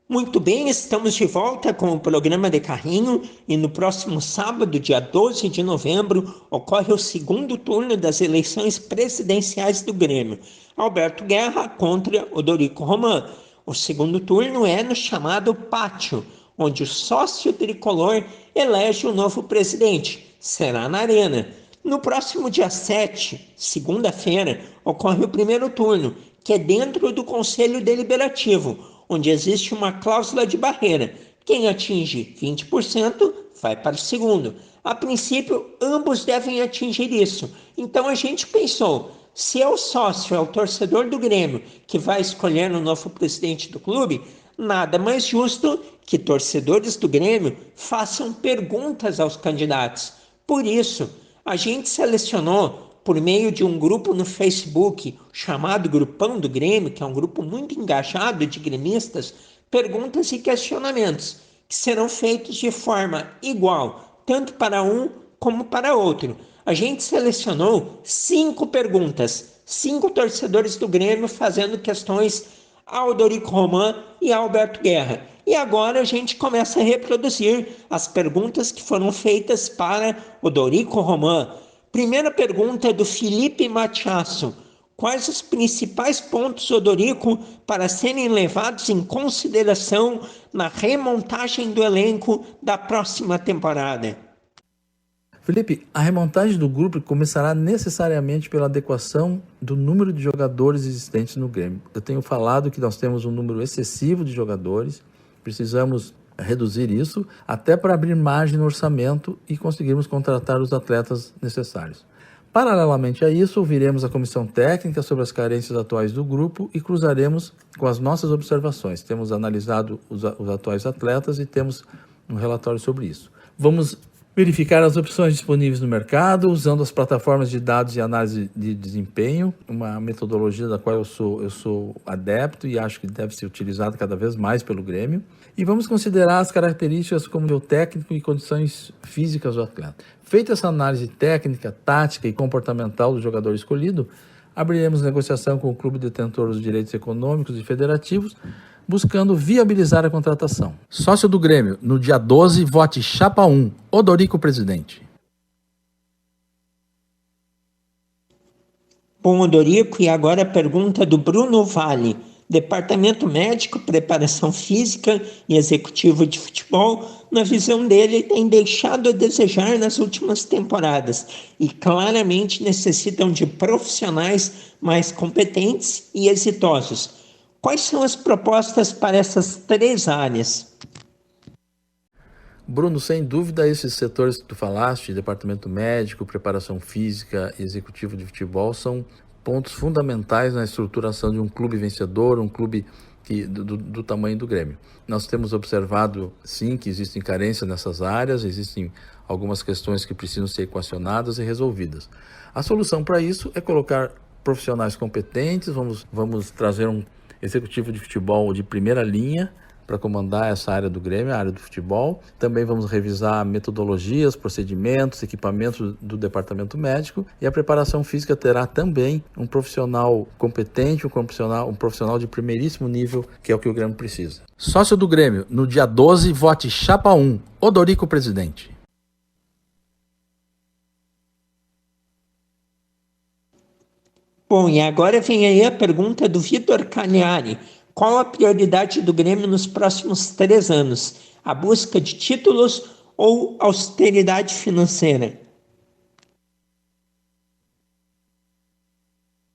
Muito bem, estamos de volta com o programa de Carrinho e no próximo sábado, dia 12 de novembro, ocorre o segundo turno das eleições presidenciais do Grêmio. Alberto Guerra contra Odorico Roman. O segundo turno é no chamado Pátio, onde o sócio tricolor elege o novo presidente. Será na Arena. No próximo dia 7, segunda-feira, ocorre o primeiro turno, que é dentro do Conselho Deliberativo, onde existe uma cláusula de barreira. Quem atinge 20% vai para o segundo. A princípio, ambos devem atingir isso. Então a gente pensou, se é o sócio, é o torcedor do Grêmio que vai escolher o novo presidente do clube, nada mais justo que torcedores do Grêmio façam perguntas aos candidatos. Por isso, a gente selecionou, por meio de um grupo no Facebook chamado Grupão do Grêmio, que é um grupo muito engajado de gremistas, perguntas e questionamentos que serão feitos de forma igual, tanto para um como para outro. A gente selecionou 5 perguntas, 5 torcedores do Grêmio fazendo questões ao Odorico Roman e ao Alberto Guerra. E agora a gente começa a reproduzir as perguntas que foram feitas para Odorico Roman. Primeira pergunta é do Felipe Matiasso. Quais os principais pontos, Odorico, para serem levados em consideração na remontagem do elenco da próxima temporada? Felipe, a remontagem do grupo começará necessariamente pela adequação do número de jogadores existentes no Grêmio. Eu tenho falado que nós temos um número excessivo de jogadores, precisamos reduzir isso até para abrir margem no orçamento e conseguirmos contratar os atletas necessários. Paralelamente a isso, ouviremos a comissão técnica sobre as carências atuais do grupo e cruzaremos com as nossas observações. Temos analisado os atuais atletas e temos um relatório sobre isso. Vamos verificar as opções disponíveis no mercado, usando as plataformas de dados e análise de desempenho, uma metodologia da qual eu sou adepto e acho que deve ser utilizada cada vez mais pelo Grêmio. E vamos considerar as características como o técnico e condições físicas do atleta. Feita essa análise técnica, tática e comportamental do jogador escolhido, abriremos negociação com o clube detentor dos direitos econômicos e federativos, buscando viabilizar a contratação. Sócio do Grêmio, no dia 12, vote Chapa 1, Odorico presidente. Bom, Odorico, e agora a pergunta do Bruno Vale. Departamento médico, preparação física e executivo de futebol, na visão dele, tem deixado a desejar nas últimas temporadas e claramente necessitam de profissionais mais competentes e exitosos. Quais são as propostas para essas 3 áreas? Bruno, sem dúvida, esses setores que tu falaste, departamento médico, preparação física e executivo de futebol, são pontos fundamentais na estruturação de um clube vencedor, um clube do tamanho do Grêmio. Nós temos observado, sim, que existem carências nessas áreas, existem algumas questões que precisam ser equacionadas e resolvidas. A solução para isso é colocar profissionais competentes, vamos trazer um executivo de futebol de primeira linha para comandar essa área do Grêmio, a área do futebol. Também vamos revisar metodologias, procedimentos, equipamentos do departamento médico, e a preparação física terá também um profissional competente, um profissional de primeiríssimo nível, que é o que o Grêmio precisa. Sócio do Grêmio, no dia 12, vote Chapa 1, Odorico presidente. Bom, e agora vem aí a pergunta do Vitor Cagliari. Qual a prioridade do Grêmio nos próximos 3 anos? A busca de títulos ou austeridade financeira?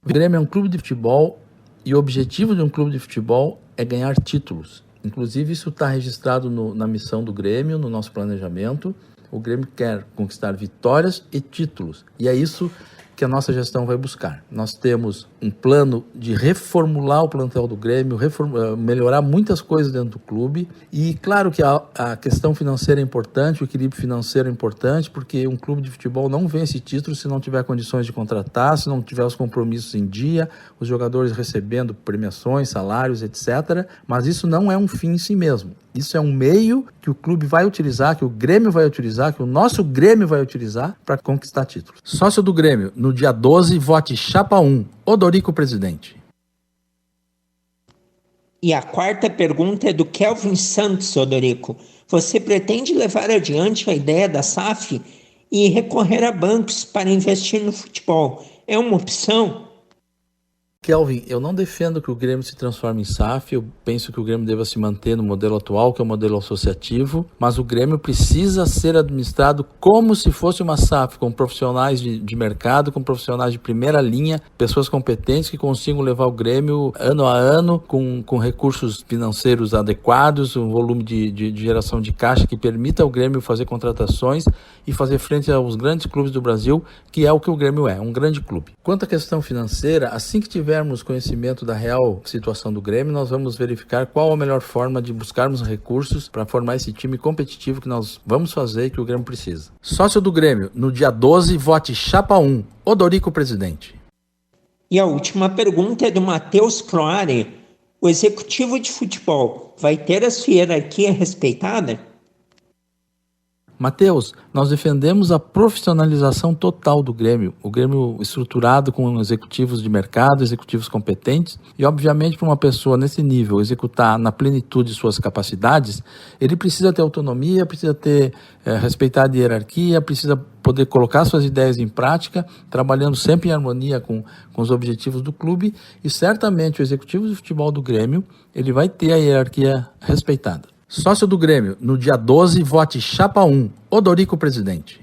O Grêmio é um clube de futebol e o objetivo de um clube de futebol é ganhar títulos. Inclusive, isso está registrado na missão do Grêmio, no nosso planejamento. O Grêmio quer conquistar vitórias e títulos, e é isso que a nossa gestão vai buscar. Nós temos um plano de reformular o plantel do Grêmio, melhorar muitas coisas dentro do clube, e claro que a questão financeira é importante, o equilíbrio financeiro é importante, porque um clube de futebol não vence título se não tiver condições de contratar, se não tiver os compromissos em dia, os jogadores recebendo premiações, salários, etc. Mas isso não é um fim em si mesmo. Isso é um meio que o clube vai utilizar, que o Grêmio vai utilizar, que o nosso Grêmio vai utilizar para conquistar títulos. Sócio do Grêmio, no dia 12, vote Chapa 1, Odorico presidente. E a quarta pergunta é do Kelvin Santos, Odorico. Você pretende levar adiante a ideia da SAF e recorrer a bancos para investir no futebol? É uma opção? Kelvin, eu não defendo que o Grêmio se transforme em SAF, eu penso que o Grêmio deva se manter no modelo atual, que é o modelo associativo, mas o Grêmio precisa ser administrado como se fosse uma SAF, com profissionais de mercado, com profissionais de primeira linha, pessoas competentes que consigam levar o Grêmio ano a ano, com recursos financeiros adequados, um volume de geração de caixa que permita ao Grêmio fazer contratações e fazer frente aos grandes clubes do Brasil, que é o que o Grêmio é, um grande clube. Quanto à questão financeira, assim que tivermos conhecimento da real situação do Grêmio, nós vamos verificar qual a melhor forma de buscarmos recursos para formar esse time competitivo que nós vamos fazer e que o Grêmio precisa. Sócio do Grêmio, no dia 12, vote Chapa 1, Odorico presidente. E a última pergunta é do Matheus Croare. O executivo de futebol vai ter a sua hierarquia respeitada? Matheus, nós defendemos a profissionalização total do Grêmio, o Grêmio estruturado com executivos de mercado, executivos competentes, e obviamente para uma pessoa nesse nível executar na plenitude suas capacidades, ele precisa ter autonomia, precisa ter respeitar a hierarquia, precisa poder colocar suas ideias em prática, trabalhando sempre em harmonia com os objetivos do clube, e certamente o executivo de futebol do Grêmio, ele vai ter a hierarquia respeitada. Sócio do Grêmio, no dia 12, vote Chapa 1, Odorico presidente.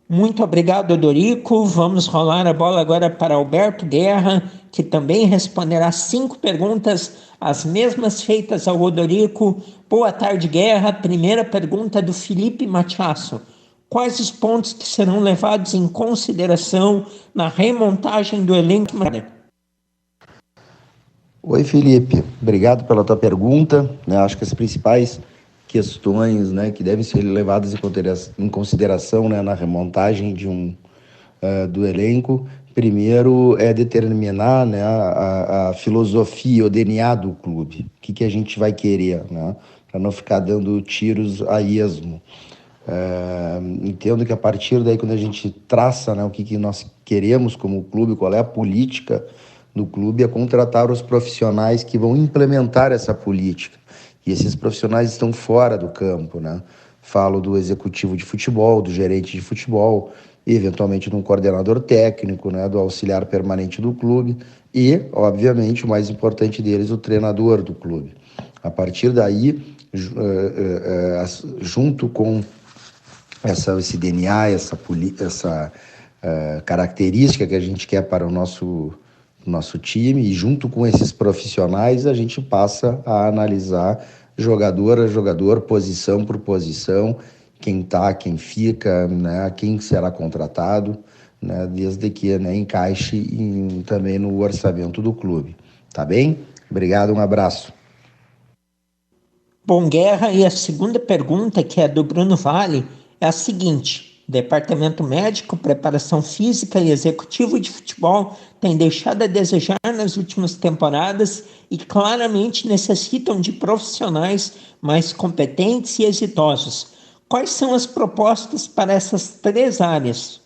Muito obrigado, Odorico. Vamos rolar a bola agora para Alberto Guerra, que também responderá 5 perguntas, as mesmas feitas ao Odorico. Boa tarde, Guerra. Primeira pergunta do Felipe Matiasso. Quais os pontos que serão levados em consideração na remontagem do elenco? Oi, Felipe, obrigado pela tua pergunta. Acho que as principais questões, que devem ser levadas em consideração, na remontagem do elenco, primeiro é determinar, a filosofia, o DNA do clube, o que a gente vai querer, para não ficar dando tiros a esmo. Entendo que a partir daí, quando a gente traça, o que nós queremos como clube, qual é a política do clube, é contratar os profissionais que vão implementar essa política. E esses profissionais estão fora do campo, Falo do executivo de futebol, do gerente de futebol, e eventualmente de um coordenador técnico, do auxiliar permanente do clube e, obviamente, o mais importante deles, o treinador do clube. A partir daí, junto com esse DNA, essa característica que a gente quer para o nosso time, e junto com esses profissionais a gente passa a analisar jogador a jogador, posição por posição, quem tá, quem fica, quem será contratado, desde que encaixe também no orçamento do clube. Tá bem? Obrigado, um abraço. Bom, Guerra, e a segunda pergunta, que é do Bruno Vale, é a seguinte: Departamento médico, preparação física e executivo de futebol têm deixado a desejar nas últimas temporadas e claramente necessitam de profissionais mais competentes e exitosos. Quais são as propostas para essas 3 áreas?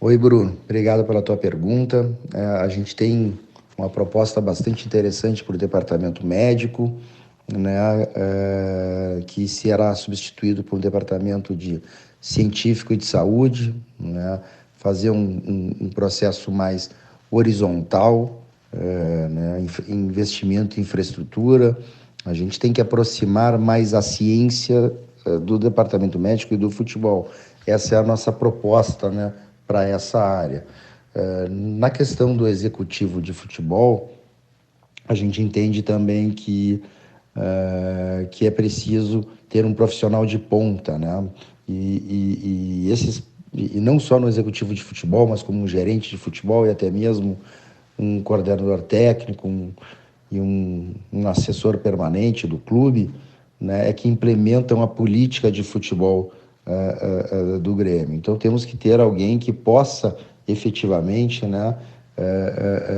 Oi, Bruno. Obrigado pela tua pergunta. A gente tem uma proposta bastante interessante para o departamento médico, que será substituído por um departamento de científico e de saúde, fazer um processo mais horizontal, investimento em infraestrutura. A gente tem que aproximar mais a ciência do departamento médico e do futebol. Essa é a nossa proposta, para essa área. Na questão do executivo de futebol, a gente entende também que é preciso ter um profissional de ponta, E não só no executivo de futebol, mas como um gerente de futebol e até mesmo um coordenador técnico e um assessor permanente do clube, é que implementam a política de futebol do Grêmio. Então temos que ter alguém que possa efetivamente,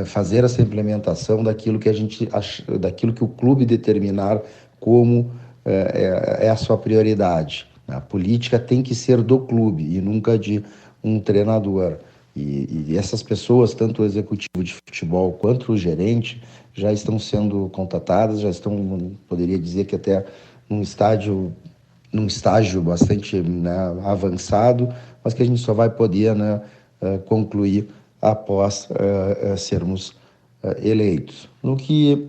fazer essa implementação daquilo que o clube determinar como é a sua prioridade. A política tem que ser do clube e nunca de um treinador. E essas pessoas, tanto o executivo de futebol quanto o gerente, já estão sendo contatadas, já estão, poderia dizer que até num estágio bastante, né, avançado, mas que a gente só vai poder, né, concluir após sermos eleitos. No que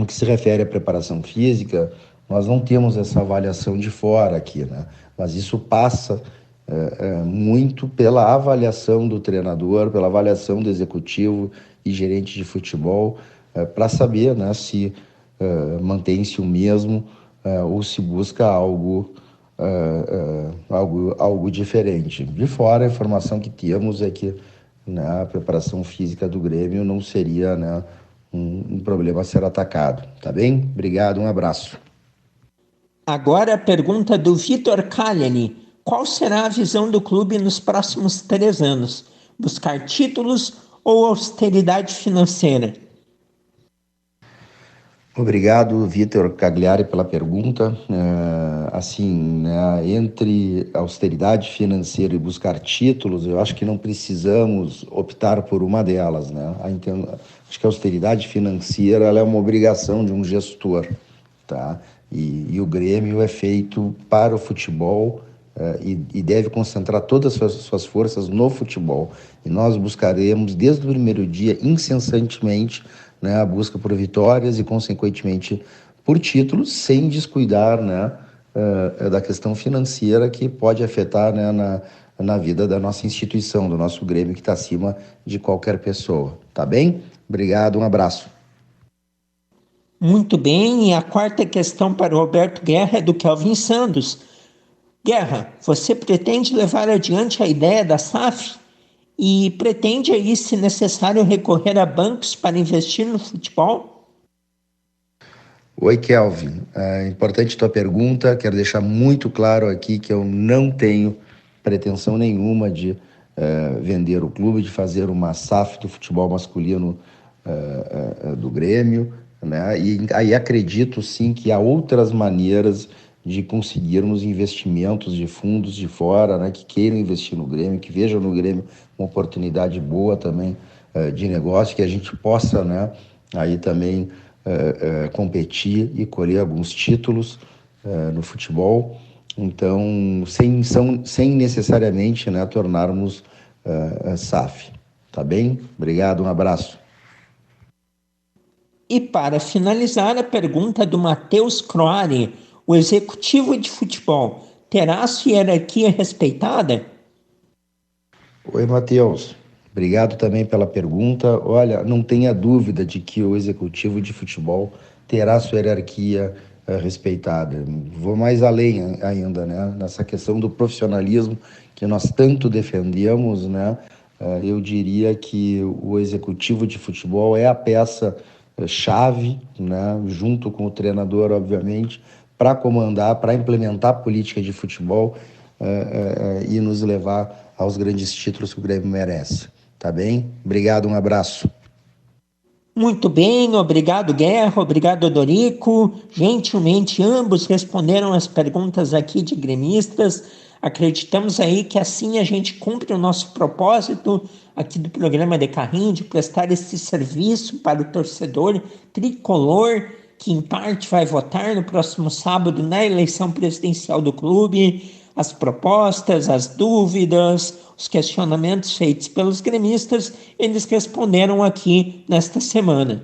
se refere à preparação física, nós não temos essa avaliação de fora aqui, né? Mas isso passa muito pela avaliação do treinador, pela avaliação do executivo e gerente de futebol, para saber, né, se mantém-se o mesmo ou se busca algo diferente. De fora, a informação que temos é que, né, a preparação física do Grêmio não seria, né, um problema a ser atacado. Tá bem? Obrigado, um abraço. Agora a pergunta do Vitor Cagliani. Qual será a visão do clube nos próximos 3 anos? Buscar títulos ou austeridade financeira? Obrigado, Vitor Cagliari, pela pergunta. Assim, né, entre austeridade financeira e buscar títulos, eu acho que não precisamos optar por uma delas, né? Acho que a austeridade financeira, ela é uma obrigação de um gestor, tá? E o Grêmio é feito para o futebol e deve concentrar todas as suas forças no futebol. E nós buscaremos, desde o primeiro dia, incessantemente, né, a busca por vitórias e, consequentemente, por títulos, sem descuidar, né, da questão financeira que pode afetar, né, na vida da nossa instituição, do nosso Grêmio, que está acima de qualquer pessoa. Tá bem? Obrigado, um abraço. Muito bem, e a quarta questão para o Roberto Guerra é do Kelvin Santos. Guerra, você pretende levar adiante a ideia da SAF? E pretende aí, se necessário, recorrer a bancos para investir no futebol? Oi, Kelvin. Importante tua pergunta. Quero deixar muito claro aqui que eu não tenho pretensão nenhuma de vender o clube, de fazer uma SAF do futebol masculino do Grêmio, né? E aí acredito sim que há outras maneiras de conseguirmos investimentos de fundos de fora, né, que queiram investir no Grêmio, que vejam no Grêmio uma oportunidade boa também de negócio, que a gente possa, né, aí também competir e colher alguns títulos no futebol. Então, sem necessariamente, né, tornarmos SAF. Tá bem? Obrigado, um abraço. E para finalizar, a pergunta do Matheus Croari. O executivo de futebol terá sua hierarquia respeitada? Oi, Matheus. Obrigado também pela pergunta. Olha, não tenha dúvida de que o executivo de futebol terá sua hierarquia respeitada. Vou mais além ainda, né? Nessa questão do profissionalismo que nós tanto defendemos, né? Eu diria que o executivo de futebol é a peça chave, né? Junto com o treinador, obviamente, para comandar, para implementar a política de futebol e nos levar aos grandes títulos que o Grêmio merece. Tá bem? Obrigado, um abraço. Muito bem, obrigado Guerra, obrigado Dorico. Gentilmente ambos responderam as perguntas aqui de gremistas. Acreditamos aí que assim a gente cumpre o nosso propósito aqui do programa de Carrinho, de prestar esse serviço para o torcedor tricolor, que em parte vai votar no próximo sábado na eleição presidencial do clube. As propostas, as dúvidas, os questionamentos feitos pelos gremistas, eles responderam aqui nesta semana.